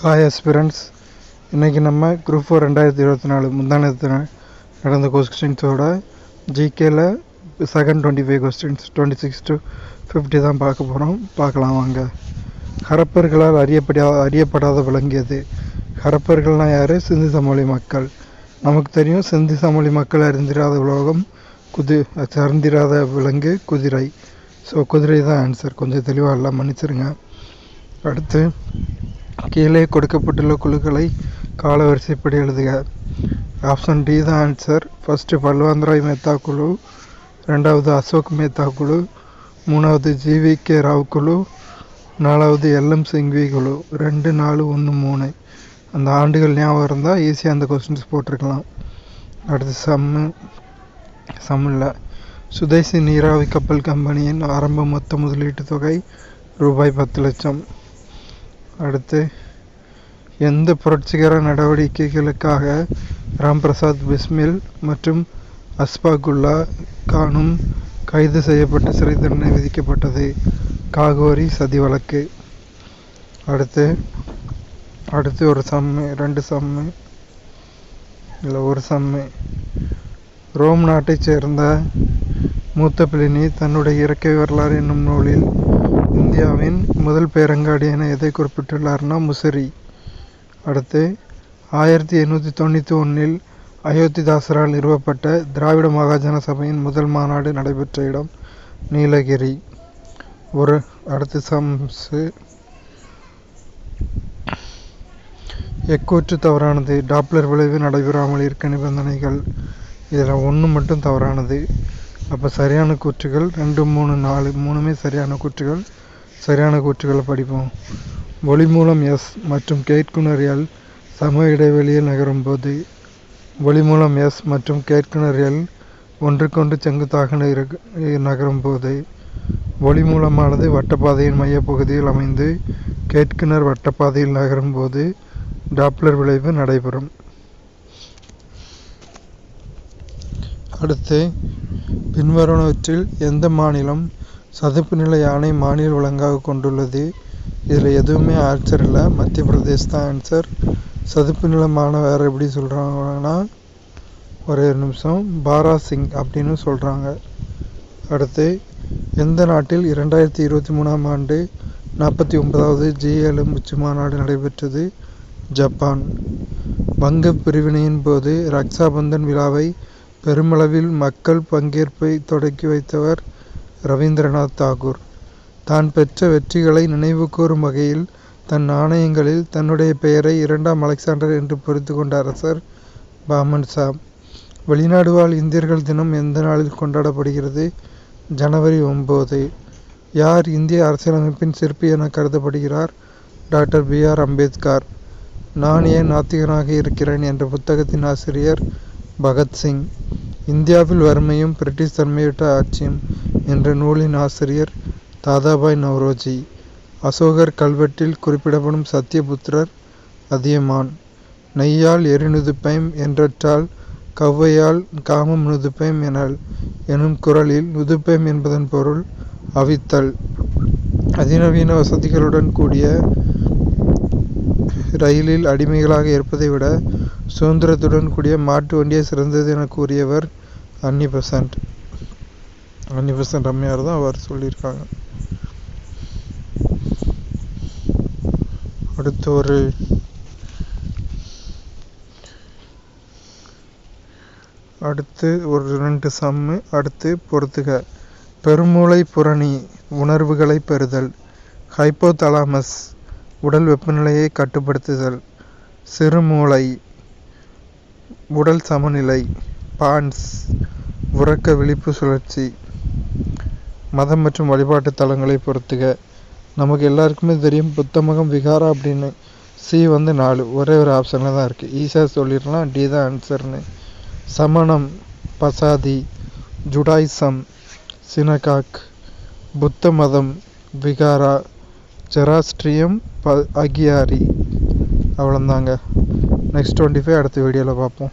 Hi aspirants, இன்றைக்கி நம்ம group 4 2024 முந்தானத்து நடந்த கொஸ்டின்ஸோட ஜிகேல செகண்ட் 25 கொஸ்டின்ஸ் 26 to 50 தான் பார்க்கலாம் வாங்க. ஹரப்பர்களால் அறியப்படாத விளங்கியது. ஹரப்பர்கள்னால் யார்? சிந்து சமவெளி மக்கள். நமக்கு தெரியும், சிந்து சமவெளி மக்கள் அறிந்திராத உலோகம் அறிந்திராத விலங்கு குதிரை. ஸோ குதிரை தான் ஆன்சர். கொஞ்சம் தெளிவாக எல்லாம் மன்னிச்சிருங்க. அடுத்து கீழே கொடுக்கப்பட்டுள்ள குழுக்களை கால வரிசைப்படி எழுதுக. ஆப்ஷன் டி தான் ஆன்சர். ஃபஸ்ட்டு பல்வாந்தராய் மேத்தா குழு, ரெண்டாவது அசோக் மேத்தா குழு, மூணாவது ஜிவிகே ராவ் குழு, நாலாவது எல்எம் சிங்வி குழு. 2, 4, 1, 3 அந்த ஆண்டுகள் ஞாபகம் இருந்தால் ஈஸியாக அந்த கொஸ்டின்ஸ் போட்டிருக்கலாம். அடுத்து சம்மில் சுதேசி நீராவி கப்பல் கம்பெனியின் ஆரம்ப மொத்த முதலீட்டு தொகை ரூபாய் 10 லட்சம். அடுத்து எந்த புரட்சிகர நடவடிக்கைகளுக்காக ராம்பிரசாத் பிஸ்மில் மற்றும் அஸ்பாகுல்லா கானும் கைது செய்யப்பட்டு சிறை தண்டனை விதிக்கப்பட்டது? காகோரி சதி வழக்கு. அடுத்து ஒரு சம்மு, 2 சம்மு இல்லை ஒரு சம்மு. ரோம் நாட்டைச் சேர்ந்த மூத்த பிளினி தன்னுடைய இயற்கை வரலாறு என்னும் நூலில் இந்தியாவின் முதல் பேரங்காடி என எதை குறிப்பிட்டுள்ளார்னா முசிறி. அடுத்து 1891 அயோத்திதாசரால் நிறுவப்பட்ட திராவிட மகாஜன சபையின் முதல் மாநாடு நடைபெற்ற இடம் நீலகிரி. அடுத்து சம்ஸு. எக்கூற்று தவறானது. டாப்ளர் விளைவு நடைபெறாமல் இருக்க நிபந்தனைகள். இதில் 1 மட்டும் தவறானது. அப்போ சரியான கூற்றுகள் 2, 3, 4 மூணுமே சரியான கூற்றுகள். சரியான கூற்றுகளை படிப்போம். ஒளி மூலம் எஸ் மற்றும் கேட்குணர் எல் சம இடைவெளியில் நகரும்போது, ஒளி மூலம் எஸ் மற்றும் கேட்குணர் எல் ஒன்றுக்கொன்று செங்குத்தாக நகரும்போது, ஒளி மூலமானது வட்டப்பாதையின் மையப்பகுதியில் அமைந்து கேட்குணர் வட்டப்பாதையில் நகரும்போது டாப்ளர் விளைவு நடைபெறும். அடுத்து பின்வருவனவற்றில் எந்த மாநிலம் சதுப்பு நில யானை மாநில விலங்காக கொண்டுள்ளது? இதில் எதுவுமே ஆன்சர் இல்லை. மத்திய பிரதேஷ் தான் ஆன்சர். சதுப்பு நிலமான வேறு எப்படி சொல்கிறாங்கன்னா, ஒரே நிமிஷம், பாராசிங் அப்படின்னு சொல்கிறாங்க. அடுத்து எந்த நாட்டில் 2023 ஆண்டு 49வது G7 உச்சி மாநாடு நடைபெற்றது? ஜப்பான். வங்க பிரிவினையின் போது ரக்ஷாபந்தன் விழாவை பெருமளவில் மக்கள் பங்கேற்பை தொடக்கி வைத்தவர் ரவீந்திரநாத் தாகூர். தான் பெற்ற வெற்றிகளை நினைவு கூறும் வகையில் தன் நாணயங்களில் தன்னுடைய பெயரை 2ஆம் அலெக்சாண்டர் என்று பொறித்து கொண்ட அரசர் பாமன் ஷா. வெளிநாடு வாழ் இந்தியர்கள் தினம் எந்த நாளில் கொண்டாடப்படுகிறது? ஜனவரி 9. யார் இந்திய அரசியலமைப்பின் சிற்பி என கருதப்படுகிறார்? Doctor B.R. அம்பேத்கர். நான் ஏன் நாத்திகனாக இருக்கிறேன் என்ற புத்தகத்தின் ஆசிரியர் பகத்சிங். இந்தியாவில் வறுமையும் பிரிட்டிஷ் தன்மையிட்ட ஆட்சியும் என்ற நூலின் ஆசிரியர் தாதாபாய் நவ்ரோஜி. அசோகர் கல்வெட்டில் குறிப்பிடப்படும் சத்தியபுத்திரர் அதியமான். நெய்யால் எரிநுதுப்பைம் என்றால் கவ்வையால் காமம் நுதுப்பைம் எனும் குறளில் நுதுப்பைம் என்பதன் பொருள் அவித்தல். அதிநவீன வசதிகளுடன் கூடிய ரயிலில் அடிமைகளாக இருப்பதை விட சுதந்திரத்துடன் கூடிய மாட்டு வண்டியே சிறந்தது என கூறியவர் அன்னி பெசன்ட் அம்மையார் தான் அவர் சொல்லியிருக்காங்க. அடுத்து ஒரு 2 சம்மு. அடுத்து பொறுத்துக. பெருமூளை புரணி உணர்வுகளை பெறுதல். ஹைப்போதலாமஸ் உடல் வெப்பநிலையை கட்டுப்படுத்துதல். சிறுமூளை உடல் சமநிலை. பான்ஸ் உறக்க விழிப்பு சுழற்சி. மதம் மற்றும் வழிபாட்டு தலங்களை பொறுத்துக. நமக்கு எல்லாருக்குமே தெரியும் புத்தமகம் விகாரா அப்படின்னு. சி 4 ஒரே ஒரு ஆப்ஷனில் தான் இருக்குது. ஈஸியாக சொல்லிடலாம், டி தான் ஆன்சர்னு. சமணம் பசாதி, ஜுடாயிசம் சினகாக், புத்த மதம் விகாரா, ஜெராஸ்ட்ரியம் அகியாரி. அவ்வளோந்தாங்க. நெக்ஸ்ட் 25 அடுத்த வீடியோவில் பார்ப்போம்.